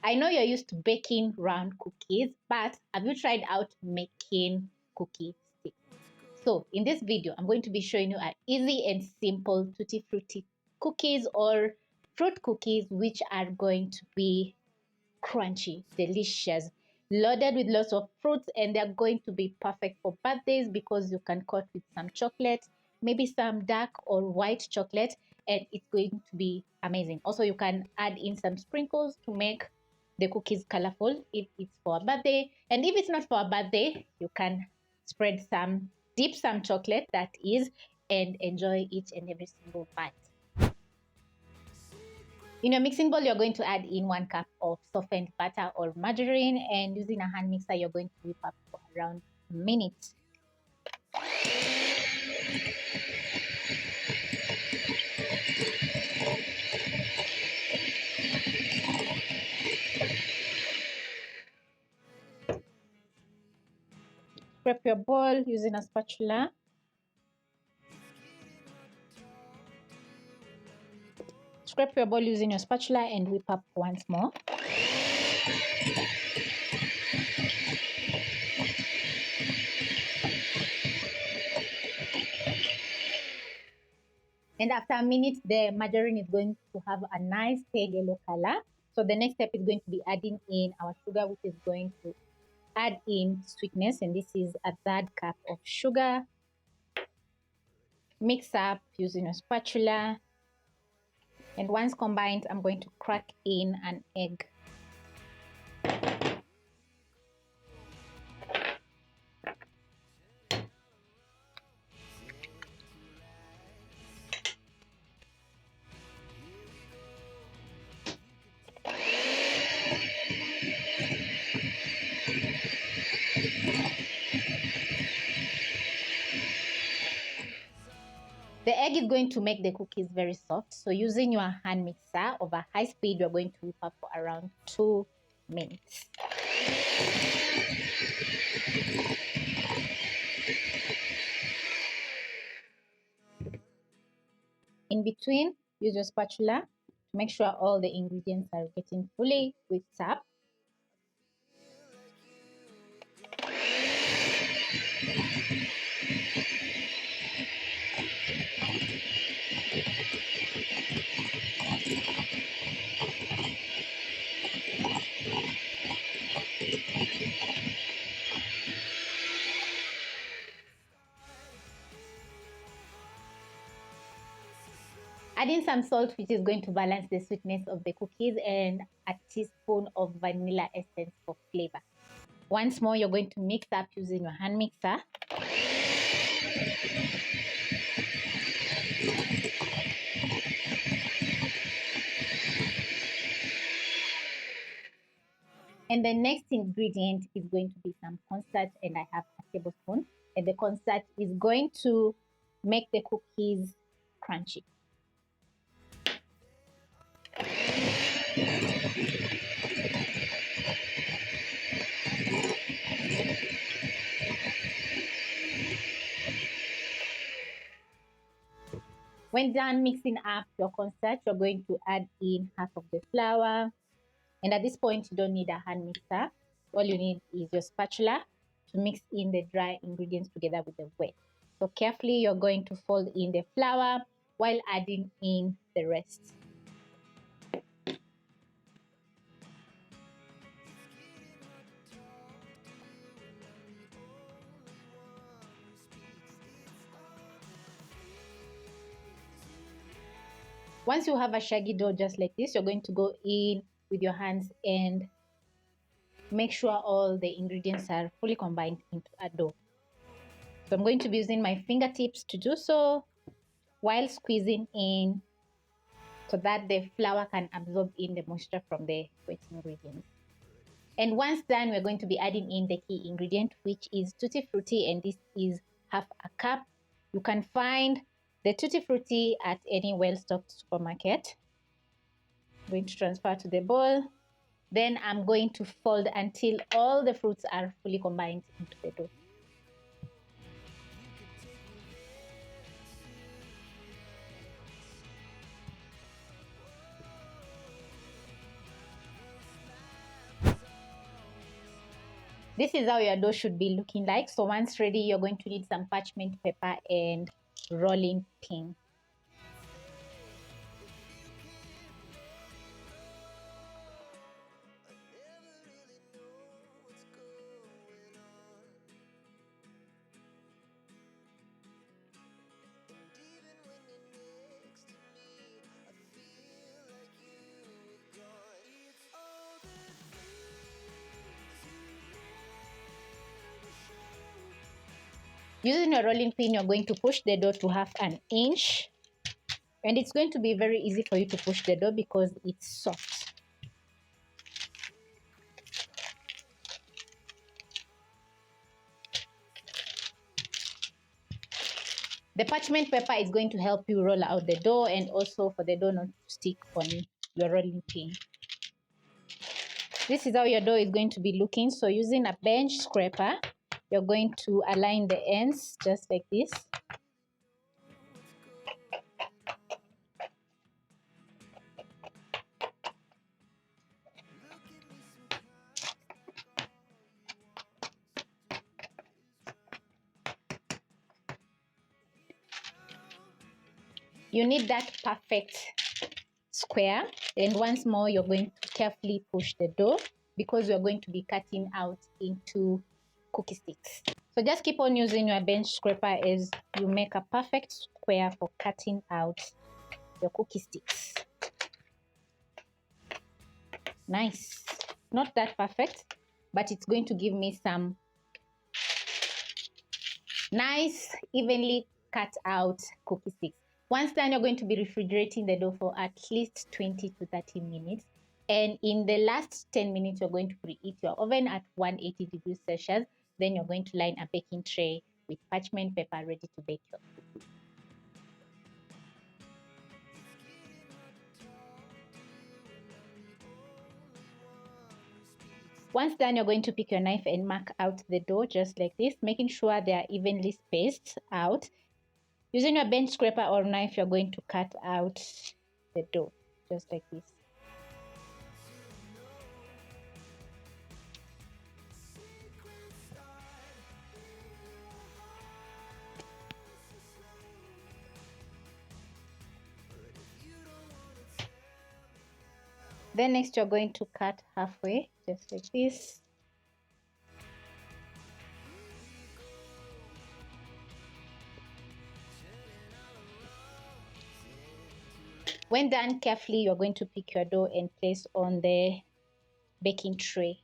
I know you're used to baking round cookies, but have you tried out making cookie sticks? So in this video, I'm going to be showing you an easy and simple Tutti Frutti cookies or fruit cookies, which are going to be crunchy, delicious, loaded with lots of fruits, and they're going to be perfect for birthdays because you can cut with some chocolate, maybe some dark or white chocolate, and it's going to be amazing. Also, you can add in some sprinkles to make the cookies colorful if it's for a birthday, and if it's not for a birthday, you can spread some, dip some chocolate, that is, and enjoy each and every single bite. In your mixing bowl, you're going to add in 1 cup of softened butter or margarine, and using a hand mixer, you're going to whip up for around a minute. Scrape your bowl using a spatula. Scrape your bowl using your spatula and whip up once more. And after a minute, the margarine is going to have a nice pale yellow color. So the next step is going to be adding in our sugar, which is going to add in sweetness. And this is a 1/3 cup of sugar. Mix up using a spatula. And once combined, I'm going to crack in an egg. The egg is going to make the cookies very soft. So using your hand mixer over high speed, you're going to whip up for around 2 minutes. In between, use your spatula to make sure all the ingredients are getting fully whipped up. Adding some salt, which is going to balance the sweetness of the cookies, and a teaspoon of vanilla essence for flavor. Once more, you're going to mix up using your hand mixer. And the next ingredient is going to be some cornstarch, and I have a tablespoon. And the cornstarch is going to make the cookies crunchy. When done mixing up your cornstarch, you're going to add in half of the flour. And at this point, you don't need a hand mixer. All you need is your spatula to mix in the dry ingredients together with the wet. So carefully, you're going to fold in the flour while adding in the rest. Once you have a shaggy dough just like this, you're going to go in with your hands and make sure all the ingredients are fully combined into a dough. So I'm going to be using my fingertips to do so while squeezing in so that the flour can absorb in the moisture from the wet ingredients. And once done, we're going to be adding in the key ingredient, which is Tutti Frutti, and this is half a cup. You can find the Tutti Frutti at any well-stocked supermarket. I'm going to transfer to the bowl. Then I'm going to fold until all the fruits are fully combined into the dough. This is how your dough should be looking like. So once ready, you're going to need some parchment paper and rolling pin. Using a rolling pin, you're going to push the dough to 1/2 inch. And it's going to be very easy for you to push the dough because it's soft. The parchment paper is going to help you roll out the dough and also for the dough not to stick on your rolling pin. This is how your dough is going to be looking. So using a bench scraper, you're going to align the ends just like this. You need that perfect square. And once more, you're going to carefully push the dough because you're going to be cutting out into cookie sticks. So just keep on using your bench scraper as you make a perfect square for cutting out your cookie sticks. Nice. Not that perfect, but it's going to give me some nice, evenly cut out cookie sticks. Once done, you're going to be refrigerating the dough for at least 20 to 30 minutes. And in the last 10 minutes, you're going to preheat your oven at 180 degrees Celsius. Then you're going to line a baking tray with parchment paper ready to bake your cookies. Once done, you're going to pick your knife and mark out the dough just like this, making sure they are evenly spaced out. Using your bench scraper or knife, you're going to cut out the dough just like this. Then next you're going to cut halfway just like this. When done, carefully you're going to pick your dough and place on the baking tray.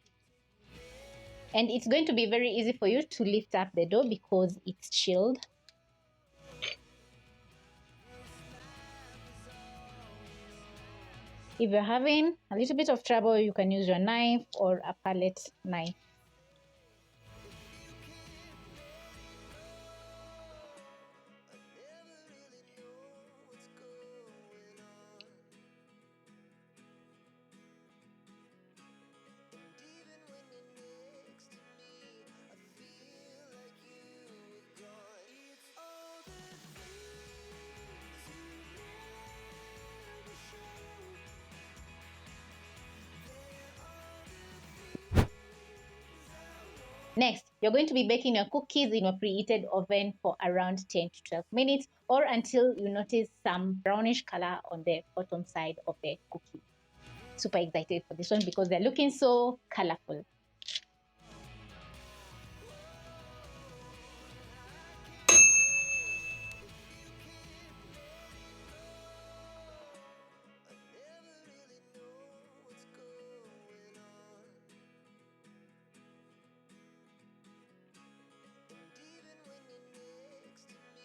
And it's going to be very easy for you to lift up the dough because it's chilled. If you're having a little bit of trouble, you can use your knife or a palette knife. Next, you're going to be baking your cookies in your preheated oven for around 10 to 12 minutes or until you notice some brownish color on the bottom side of the cookie. Super excited for this one because they're looking so colorful.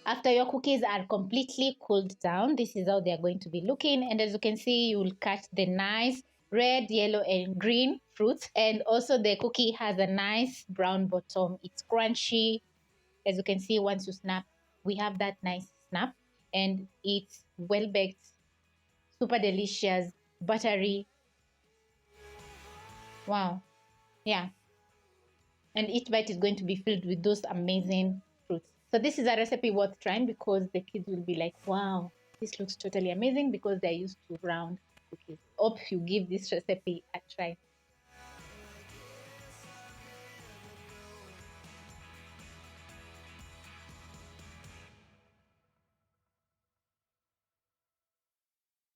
After your cookies are completely cooled down, this is how they are going to be looking. And as you can see, you will cut the nice red, yellow, and green fruits. And also the cookie has a nice brown bottom. It's crunchy. As you can see, once you snap, we have that nice snap. And it's well baked, super delicious, buttery. Wow. Yeah. And each bite is going to be filled with those amazing fruits. So this is a recipe worth trying because the kids will be like, wow, this looks totally amazing because they're used to round cookies. Hope you give this recipe a try.